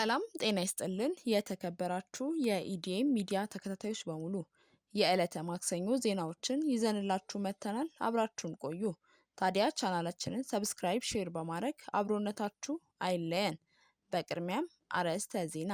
ሰላም ጤና ይስጥልን የተከበራችሁ የኢዲኤም ሚዲያ ተከታታዮች በሙሉ የዕለተ ማክሰኞ ዜናዎችን ይዘንላችሁ መጥተናል። አብራችሁን ቆዩ። ታዲያ ቻናላችንን ሰብስክራይብ፣ ሼር በማድረግ አብሮነታችሁ አይለየን። በቅድሚያም አርዕስተ ዜና።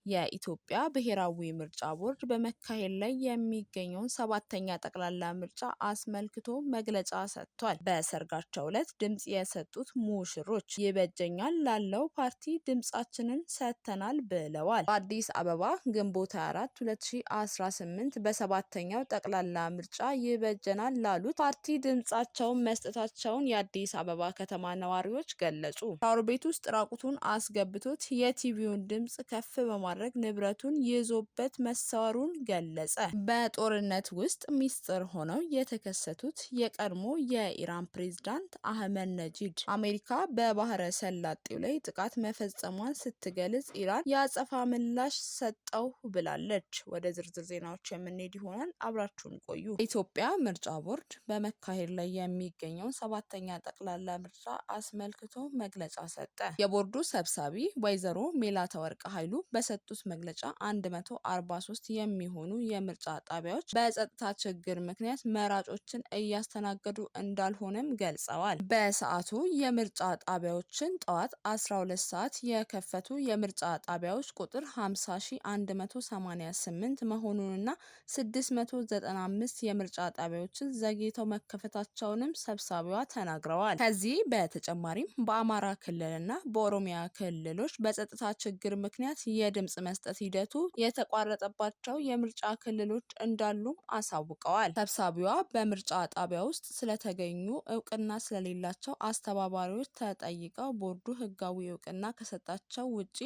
የኢትዮጵያ ብሔራዊ ምርጫ ቦርድ በመካሄድ ላይ የሚገኘውን 7ኛ ጠቅላላ ምርጫ አስመልክቶ መግለጫ ሰጥቷል። በሰርጋቸው ዕለት ድምጽ የሰጡት ሙሽሮች ይበጀኛል ላለው ፓርቲ ድምጻችንን ሰጥተናል ብለዋል። በአዲስ አበባ ግንቦት 24 2018 በ7ኛው ጠቅላላ ምርጫ ይበጀናል ላሉት ፓርቲ ድምጻቸውን መስጠታቸውን የአዲስ አበባ ከተማ ነዋሪዎች ገለጹ። ሻወር ቤት ውስጥ ራቁቱን አስገብቶት የቲቪውን ድምጽ ከፍ በማድረግ ንብረቱን ይዞበት መሰወሩን ገለጸ። በጦርነት ውስጥ ሚስጥር ሆነው የተከሰቱት የቀድሞ የኢራን ፕሬዝዳንት አህመድ ነጂድ አሜሪካ በባህረ ሰላጤው ላይ ጥቃት መፈጸሟን ስትገልጽ ኢራን የአጸፋ ምላሽ ሰጠው ብላለች። ወደ ዝርዝር ዜናዎች የምንሄድ ይሆናል። አብራችሁን ቆዩ። የኢትዮጵያ ምርጫ ቦርድ በመካሄድ ላይ የሚገኘውን 7ኛ ጠቅላላ ምርጫ አስመልክቶ መግለጫ ሰጠ። የቦርዱ ሰብሳቢ ወይዘሮ ሜላተወርቅ ኃይሉ በሰጡት መግለጫ 143 የሚሆኑ የምርጫ ጣቢያዎች በጸጥታ ችግር ምክንያት መራጮችን እያስተናገዱ እንዳልሆነም ገልጸዋል። በሰዓቱ የምርጫ ጣቢያዎችን ጠዋት 12 ሰዓት የከፈቱ የምርጫ ጣቢያዎች ቁጥር 50188 መሆኑንና 695 የምርጫ ጣቢያዎችን ዘግይተው መከፈታቸውንም ሰብሳቢዋ ተናግረዋል። ከዚህ በተጨማሪም በአማራ ክልልና በኦሮሚያ ክልሎች በጸጥታ ችግር ምክንያት የድምጽ መስጠት ሂደቱ የተቋረጠባቸው የምርጫ ክልሎች እንዳሉም አሳውቀዋል። ሰብሳቢዋ በምርጫ ጣቢያ ውስጥ ስለተገኙ እውቅና ስለሌላቸው አስተባባሪዎች ተጠይቀው ቦርዱ ሕጋዊ እውቅና ከሰጣቸው ውጪ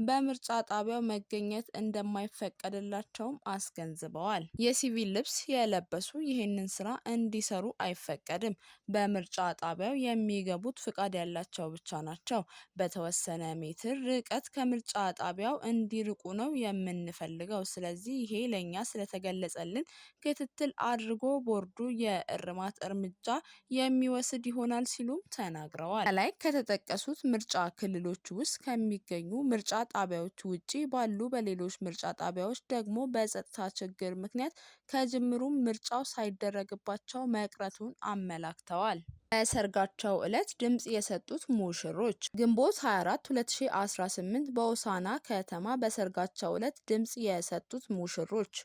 በምርጫ ጣቢያው መገኘት እንደማይፈቀድላቸውም አስገንዝበዋል። የሲቪል ልብስ የለበሱ ይህንን ስራ እንዲሰሩ አይፈቀድም። በምርጫ ጣቢያው የሚገቡት ፍቃድ ያላቸው ብቻ ናቸው። በተወሰነ ሜትር ርቀት ከምርጫ ጣቢያው እንዲርቁ ነው የምንፈልገው። ስለዚህ ይሄ ለኛ ስለተገለጸልን ክትትል አድርጎ ቦርዱ የእርማት እርምጃ የሚወስድ ይሆናል ሲሉም ተናግረዋል። ከላይ ከተጠቀሱት ምርጫ ክልሎች ውስጥ ከሚገኙ ምርጫ ጣቢያዎች ውጪ ባሉ በሌሎች ምርጫ ጣቢያዎች ደግሞ በጸጥታ ችግር ምክንያት ከጅምሩም ምርጫው ሳይደረግባቸው መቅረቱን አመላክተዋል። በሰርጋቸው ዕለት ድምጽ የሰጡት ሙሽሮች ግንቦት 24 2018 በሆሳዕና ከተማ በሰርጋቸው ዕለት ድምጽ የሰጡት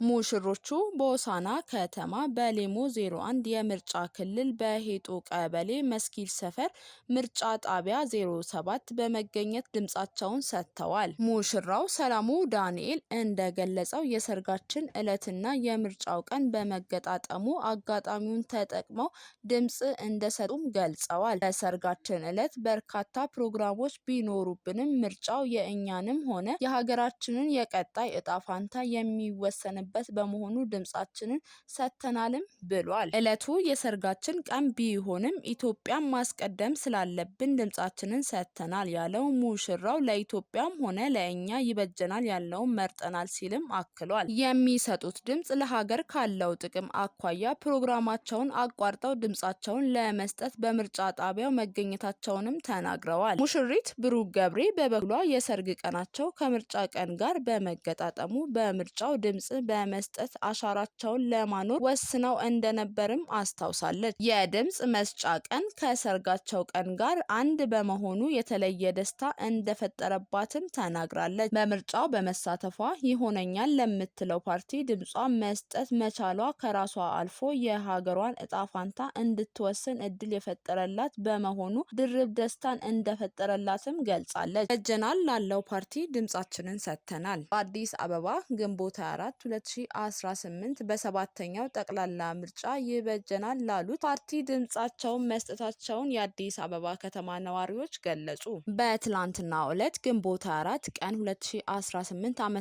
ሙሽሮቹ በሆሳዕና ከተማ በሌሞ 01 የምርጫ ክልል በሄጦ ቀበሌ መስጊድ ሰፈር ምርጫ ጣቢያ 07 በመገኘት ድምጻቸውን ሰጥተዋል። ሙሽራው ሰላሙ ዳንኤል እንደገለጸው የሰርጋችን ዕለትና የምርጫው ቀን በመገጣጠሙ አጋጣሚውን ተጠቅመው ድምጽ እንደሰጡ ገልጸዋል። በሰርጋችን ዕለት በርካታ ፕሮግራሞች ቢኖሩብንም ምርጫው የእኛንም ሆነ የሀገራችንን የቀጣይ እጣ ፋንታ የሚወሰንበት በመሆኑ ድምጻችንን ሰጥተናልም ብሏል። ዕለቱ የሰርጋችን ቀን ቢሆንም ኢትዮጵያን ማስቀደም ስላለብን ድምጻችንን ሰጥተናል ያለው ሙሽራው ለኢትዮጵያም ሆነ ለእኛ ይበጀናል ያለውን መርጠናል ሲልም አክሏል። የሚሰጡት ድምጽ ለሀገር ካለው ጥቅም አኳያ ፕሮግራማቸውን አቋርጠው ድምጻቸውን ለመስጠት በምርጫ ጣቢያው መገኘታቸውንም ተናግረዋል። ሙሽሪት ብሩክ ገብሬ በበኩሏ የሰርግ ቀናቸው ከምርጫ ቀን ጋር በመገጣጠሙ በምርጫው ድምጽ በመስጠት አሻራቸውን ለማኖር ወስነው እንደነበርም አስታውሳለች። የድምጽ መስጫ ቀን ከሰርጋቸው ቀን ጋር አንድ በመሆኑ የተለየ ደስታ እንደፈጠረባትም ተናግራለች። በምርጫው በመሳተፏ ይሆነኛል ለምትለው ፓርቲ ድምጿን መስጠት መቻሏ ከራሷ አልፎ የሀገሯን እጣ ፋንታ እንድትወስን እድል የፈጠረላት በመሆኑ ድርብ ደስታን እንደፈጠረላትም ገልጻለች። በጀናል ላለው ፓርቲ ድምጻችንን ሰጥተናል። በአዲስ አበባ ግንቦት 24 2018 በ7ኛው ጠቅላላ ምርጫ ይበጀናል ላሉት ፓርቲ ድምጻቸውን መስጠታቸውን የአዲስ አበባ ከተማ ነዋሪዎች ገለጹ። በትላንትናው ዕለት ግንቦት 24 ቀን 2018 ዓ.ም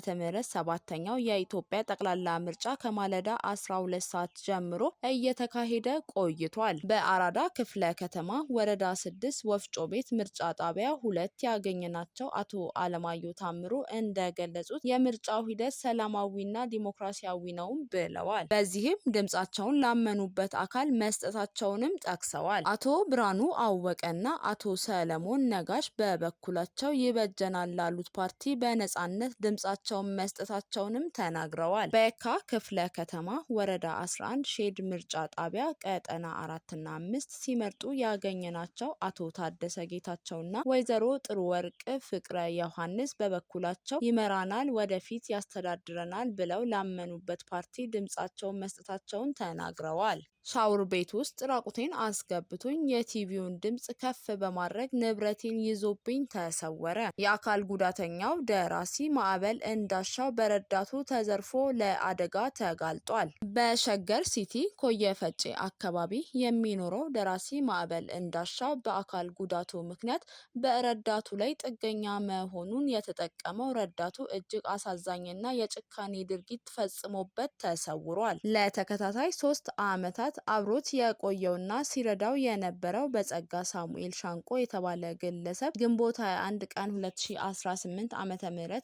7ኛው የኢትዮጵያ ጠቅላላ ምርጫ ከማለዳ 12 ሰዓት ጀምሮ እየተካሄደ ቆይቷል። በአራዳ ክፍለ ከተማ ወረዳ 6 ወፍጮ ቤት ምርጫ ጣቢያ 2 ያገኘናቸው አቶ አለማየሁ ታምሩ እንደገለጹት የምርጫው ሂደት ሰላማዊና ዲሞክራሲያዊ ነው ብለዋል። በዚህም ድምጻቸውን ላመኑበት አካል መስጠታቸውንም ጠቅሰዋል። አቶ ብርሃኑ አወቀና አቶ ሰለሞን ነጋሽ በበኩላቸው ይበጀናል ላሉት ፓርቲ በነጻነት ድምጻቸውን መስጠታቸውንም ተናግረዋል። በየካ ክፍለ ከተማ ወረዳ 11 ሼድ ምርጫ ጣቢያ ቀጠና 4 እና 5 ሲመርጡ ያገኘናቸው አቶ ታደሰ ጌታቸውና ወይዘሮ ጥሩ ወርቅ ፍቅረ ዮሐንስ በበኩላቸው ይመራናል፣ ወደፊት ያስተዳድረናል ብለው ላመኑበት ፓርቲ ድምጻቸውን መስጠታቸውን ተናግረዋል። ሻውር ቤት ውስጥ ራቁቴን አስገብቶኝ የቲቪውን ድምጽ ከፍ በማድረግ ንብረቴን ይዞብኝ ተሰወረ። የአካል ጉዳተኛው ደራሲ ማዕበል እንዳሻው በረዳቱ ተዘርፎ ለአደጋ ተጋልጧል። በሸገር ሲቲ ኮየ ፈጬ አካባቢ የሚኖረው ደራሲ ማዕበል እንዳሻው በአካል ጉዳቱ ምክንያት በረዳቱ ላይ ጥገኛ መሆኑን የተጠቀመው ረዳቱ እጅግ አሳዛኝና የጭካኔ ድርጊት ፈጽሞበት ተሰውሯል። ለተከታታይ 3 ዓመታት አብሮት የቆየውና ሲረዳው የነበረው በጸጋ ሳሙኤል ሻንቆ የተባለ ግለሰብ ግንቦት 21 ቀን 2018 ዓ.ም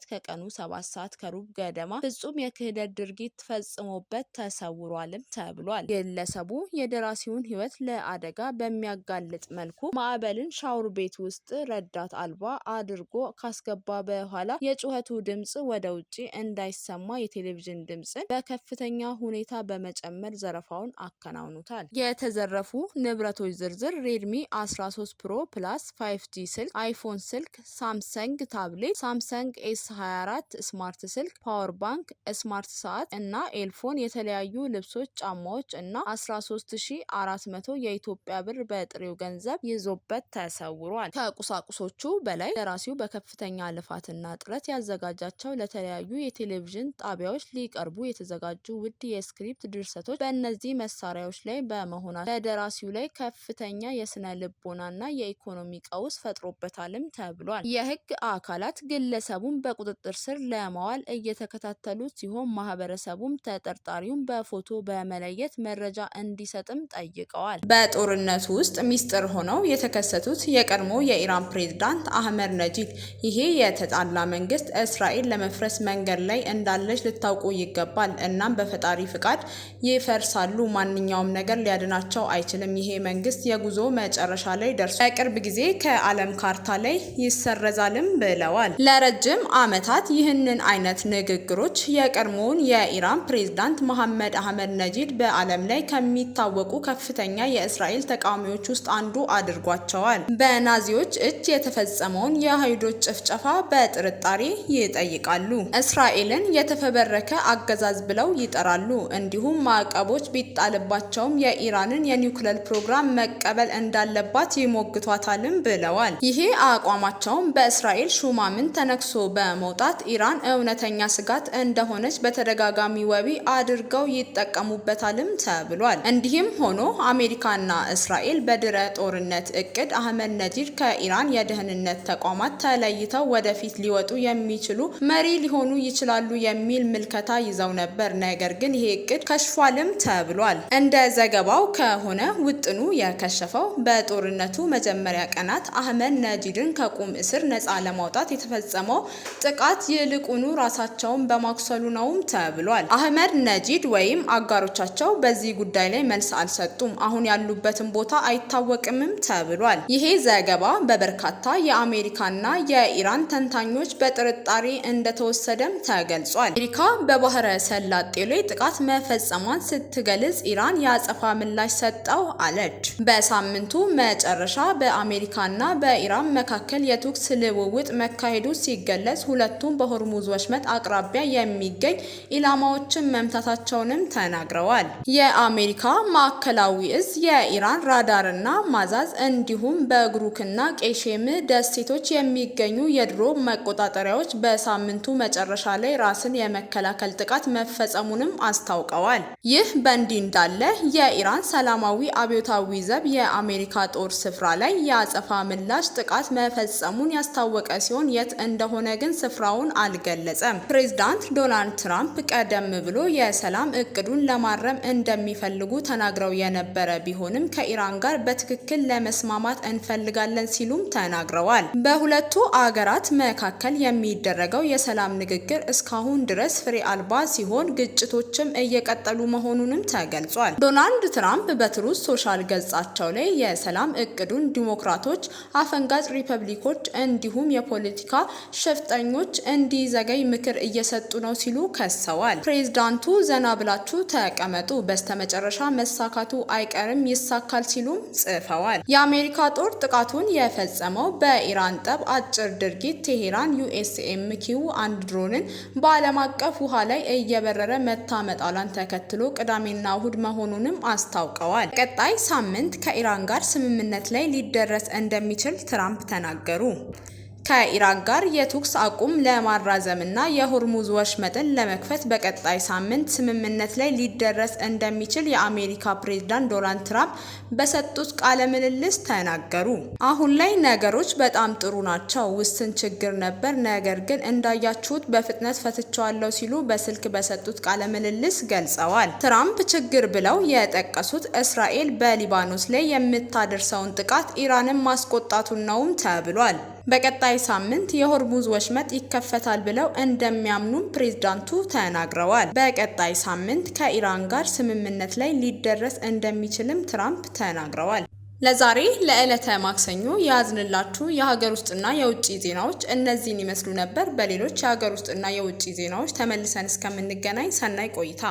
ከቀኑ 7 ሰዓት ከሩብ ገደማ ፍጹም የክህደት ድርጊት ፈጽሞበት ተሰውሯልም ተብሏል። ግለሰቡ የደራሲውን ሕይወት ለአደጋ በሚያጋልጥ መልኩ ማዕበልን ሻውር ቤት ውስጥ ረዳት አልባ አድርጎ ካስገባ በኋላ የጩኸቱ ድምጽ ወደ ውጪ እንዳይሰማ የቴሌቪዥን ድምጽን በከፍተኛ ሁኔታ በመጨመር ዘረፋውን አከናውኗል። የተዘረፉ ንብረቶች ዝርዝር ሬድሚ 13 ፕሮ ፕላስ 5G ስልክ፣ አይፎን ስልክ፣ ሳምሰንግ ታብሌት፣ ሳምሰንግ S24 ስማርት ስልክ፣ ፓወር ባንክ፣ ስማርት ሰዓት እና ኤልፎን፣ የተለያዩ ልብሶች፣ ጫማዎች እና 13400 የኢትዮጵያ ብር በጥሬው ገንዘብ ይዞበት ተሰውሯል። ከቁሳቁሶቹ በላይ ደራሲው በከፍተኛ ልፋትና ጥረት ያዘጋጃቸው ለተለያዩ የቴሌቪዥን ጣቢያዎች ሊቀርቡ የተዘጋጁ ውድ የስክሪፕት ድርሰቶች በእነዚህ መሳሪያዎች ላይ በመሆናቸው በደራሲው ላይ ከፍተኛ የስነ ልቦናና የኢኮኖሚ ቀውስ ፈጥሮበታልም ተብሏል። የህግ አካላት ግለሰቡን በቁጥጥር ስር ለማዋል እየተከታተሉ ሲሆን ማህበረሰቡም ተጠርጣሪውን በፎቶ በመለየት መረጃ እንዲሰጥም ጠይቀዋል። በጦርነቱ ውስጥ ሚስጥር ሆነው የተከሰቱት የቀድሞ የኢራን ፕሬዝዳንት አህመድ ነጂድ ይሄ የተጣላ መንግስት እስራኤል ለመፍረስ መንገድ ላይ እንዳለች ልታውቁ ይገባል። እናም በፈጣሪ ፍቃድ ይፈርሳሉ። ማንኛውም ነገር ሊያድናቸው አይችልም። ይሄ መንግስት የጉዞ መጨረሻ ላይ ደርሷል። በቅርብ ጊዜ ከዓለም ካርታ ላይ ይሰረዛልም ብለዋል። ለረጅም ዓመታት ይህንን አይነት ንግግሮች የቀድሞውን የኢራን ፕሬዝዳንት መሐመድ አህመድ ነጂድ በዓለም ላይ ከሚታወቁ ከፍተኛ የእስራኤል ተቃዋሚዎች ውስጥ አንዱ አድርጓቸዋል። በናዚዎች እጅ የተፈጸመውን የአይሁዶች ጭፍጨፋ በጥርጣሬ ይጠይቃሉ። እስራኤልን የተፈበረከ አገዛዝ ብለው ይጠራሉ። እንዲሁም ማዕቀቦች ቢጣልባቸውም የኢራንን የኒውክሌር ፕሮግራም መቀበል እንዳለባት ይሞግቷታልም ብለዋል። ይሄ አቋማቸውም በእስራኤል ሹማምን ተነክሶ በመውጣት ኢራን እውነተኛ ስጋት እንደሆነች በተደጋጋሚ ወቢ አድርገው ይጠቀሙበታልም ተብሏል። እንዲህም ሆኖ አሜሪካና እስራኤል በድረ ጦርነት እቅድ አህመድ ነጂድ ከኢራን የደህንነት ተቋማት ተለይተው ወደፊት ሊወጡ የሚችሉ መሪ ሊሆኑ ይችላሉ የሚል ምልከታ ይዘው ነበር። ነገር ግን ይሄ እቅድ ከሽፏልም ተብሏል። እንደ ዘገባው ከሆነ ውጥኑ የከሸፈው በጦርነቱ መጀመሪያ ቀናት አህመድ ነጂድን ከቁም እስር ነፃ ለማውጣት የተፈጸመው ጥቃት ይልቁኑ ራሳቸውን በማክሰሉ ነውም ተብሏል። አህመድ ነጂድ ወይም አጋሮቻቸው በዚህ ጉዳይ ላይ መልስ አልሰጡም። አሁን ያሉበትን ቦታ አይታወቅምም ተብሏል። ይሄ ዘገባ በበርካታ የአሜሪካና የኢራን ተንታኞች በጥርጣሬ እንደተወሰደም ተገልጿል። አሜሪካ በባህረ ሰላጤው ላይ ጥቃት መፈጸሟን ስትገልጽ ኢራን የአጸፋ ምላሽ ሰጠው አለች። በሳምንቱ መጨረሻ በአሜሪካና በኢራን መካከል የተኩስ ልውውጥ መካሄዱ ሲገለጽ ሁለቱም በሆርሙዝ ወሽመጥ አቅራቢያ የሚገኝ ኢላማዎችን መምታታቸውንም ተናግረዋል። የአሜሪካ ማዕከላዊ እዝ የኢራን ራዳርና ማዛዝ እንዲሁም በግሩክና ቄሼም ደሴቶች የሚገኙ የድሮ መቆጣጠሪያዎች በሳምንቱ መጨረሻ ላይ ራስን የመከላከል ጥቃት መፈጸሙንም አስታውቀዋል። ይህ በእንዲህ እንዳለ የኢራን ሰላማዊ አብዮታዊ ዘብ የአሜሪካ ጦር ስፍራ ላይ የአጸፋ ምላሽ ጥቃት መፈጸሙን ያስታወቀ ሲሆን የት እንደሆነ ግን ስፍራውን አልገለጸም። ፕሬዝዳንት ዶናልድ ትራምፕ ቀደም ብሎ የሰላም እቅዱን ለማረም እንደሚፈልጉ ተናግረው የነበረ ቢሆንም ከኢራን ጋር በትክክል ለመስማማት እንፈልጋለን ሲሉም ተናግረዋል። በሁለቱ አገራት መካከል የሚደረገው የሰላም ንግግር እስካሁን ድረስ ፍሬ አልባ ሲሆን ግጭቶችም እየቀጠሉ መሆኑንም ተገልጿል። ዶናልድ ትራምፕ በትሩዝ ሶሻል ገጻቸው ላይ የሰላም እቅዱን ዲሞክራቶች፣ አፈንጋጭ ሪፐብሊኮች እንዲሁም የፖለቲካ ሸፍጠኞች እንዲዘገይ ምክር እየሰጡ ነው ሲሉ ከሰዋል። ፕሬዝዳንቱ ዘና ብላችሁ ተቀመጡ፣ በስተመጨረሻ መሳካቱ አይቀርም ይሳካል ሲሉም ጽፈዋል። የአሜሪካ ጦር ጥቃቱን የፈጸመው በኢራን ጠብ አጭር ድርጊት ቴሄራን USMQ-1 ድሮንን በዓለም አቀፍ ውሃ ላይ እየበረረ መታመጣሏን ተከትሎ ቅዳሜና እሁድ መሆኑንም አስታውቀዋል። ቀጣይ ሳምንት ከኢራን ጋር ስምምነት ላይ ሊደረስ እንደሚችል ትራምፕ ተናገሩ። ከኢራን ጋር የተኩስ አቁም ለማራዘምና የሆርሙዝ ወሽመጥን ለመክፈት በቀጣይ ሳምንት ስምምነት ላይ ሊደረስ እንደሚችል የአሜሪካ ፕሬዝዳንት ዶናልድ ትራምፕ በሰጡት ቃለ ምልልስ ተናገሩ። አሁን ላይ ነገሮች በጣም ጥሩ ናቸው፣ ውስን ችግር ነበር፣ ነገር ግን እንዳያችሁት በፍጥነት ፈትቼዋለሁ ሲሉ በስልክ በሰጡት ቃለ ምልልስ ገልጸዋል። ትራምፕ ችግር ብለው የጠቀሱት እስራኤል በሊባኖስ ላይ የምታደርሰውን ጥቃት ኢራንን ማስቆጣቱን ነውም ተብሏል። በቀጣይ ሳምንት የሆርሙዝ ወሽመጥ ይከፈታል ብለው እንደሚያምኑም ፕሬዝዳንቱ ተናግረዋል። በቀጣይ ሳምንት ከኢራን ጋር ስምምነት ላይ ሊደረስ እንደሚችልም ትራምፕ ተናግረዋል። ለዛሬ ለዕለተ ማክሰኞ ያዝንላችሁ የሀገር ውስጥና የውጭ ዜናዎች እነዚህን ይመስሉ ነበር። በሌሎች የሀገር ውስጥና የውጭ ዜናዎች ተመልሰን እስከምንገናኝ ሰናይ ቆይታ